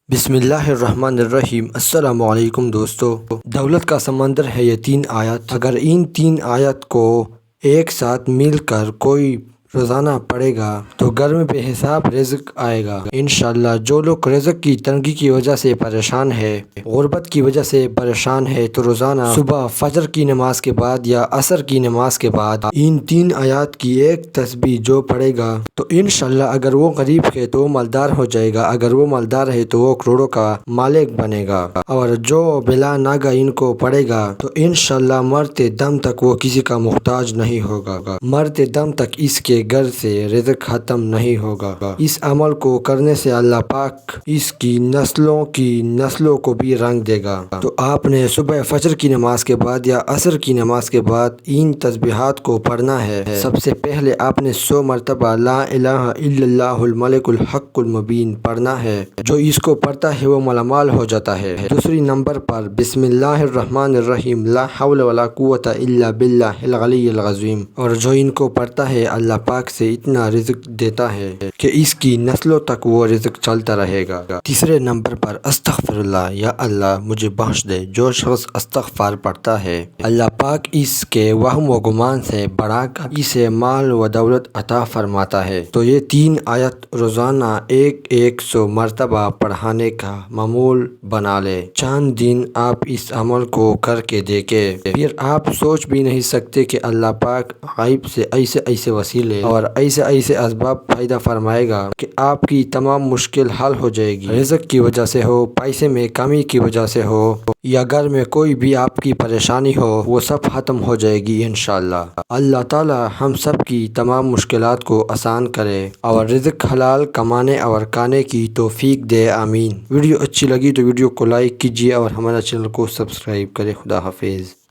بسم اللہ الرحمن الرحیم۔ السلام علیکم دوستو۔ دولت کا سمندر ہے یہ 3 آیات۔ اگر ان 3 آیات کو ایک ساتھ مل کر کوئی روزانہ پڑھے گا تو گھر میں بے حساب رزق آئے گا انشاءاللہ۔ جو لوگ رزق کی تنگی کی وجہ سے پریشان ہے، غربت کی وجہ سے پریشان ہے، تو روزانہ صبح فجر کی نماز کے بعد یا عصر کی نماز کے بعد ان 3 آیات کی ایک تسبیح جو پڑھے گا تو انشاءاللہ اگر وہ غریب ہے تو وہ مالدار ہو جائے گا، اگر وہ مالدار ہے تو وہ کروڑوں کا مالک بنے گا، اور جو بلا ناگا ان کو پڑھے گا تو انشاءاللہ مرتے دم تک وہ کسی کا محتاج نہیں ہوگا، مرتے دم تک اس کے گھر سے رزق ختم نہیں ہوگا۔ اس عمل کو کرنے سے اللہ پاک اس کی نسلوں کو بھی رنگ دے گا۔ تو آپ نے صبح فجر کی نماز کے بعد یا عصر کی نماز کے بعد ان تسبیحات کو پڑھنا ہے۔ سب سے پہلے آپ نے 100 مرتبہ لا الہ الا اللہ الملک الحق المبین پڑھنا ہے۔ جو اس کو پڑھتا ہے وہ مالامال ہو جاتا ہے۔ دوسری نمبر پر بسم اللہ الرحمن الرحیم لا حول ولا قوت الا باللہ العلی العظیم، اور جو ان کو پڑھتا ہے اللہ پاک سے اتنا رزق دیتا ہے کہ اس کی نسلوں تک وہ رزق چلتا رہے گا۔ تیسرے نمبر پر استغفر اللہ، یا اللہ مجھے بخش دے۔ جو شخص استغفار پڑھتا ہے اللہ پاک اس کے وہم و گمان سے بڑھا کر اسے مال و دولت عطا فرماتا ہے۔ تو یہ 3 آیت روزانہ 100 مرتبہ پڑھانے کا معمول بنا لے۔ چند دن آپ اس عمل کو کر کے دیکھیں، پھر آپ سوچ بھی نہیں سکتے کہ اللہ پاک غیب سے ایسے وسیلے اور ایسے اسباب پیدا فرمائے گا کہ آپ کی تمام مشکل حل ہو جائے گی۔ رزق کی وجہ سے ہو، پیسے میں کمی کی وجہ سے ہو، یا گھر میں کوئی بھی آپ کی پریشانی ہو، وہ سب ختم ہو جائے گی انشاءاللہ۔ اللہ تعالی ہم سب کی تمام مشکلات کو آسان کرے اور رزق حلال کمانے اور کھانے کی توفیق دے، آمین۔ ویڈیو اچھی لگی تو ویڈیو کو لائک کیجیے اور ہمارا چینل کو سبسکرائب کرے۔ خدا حافظ۔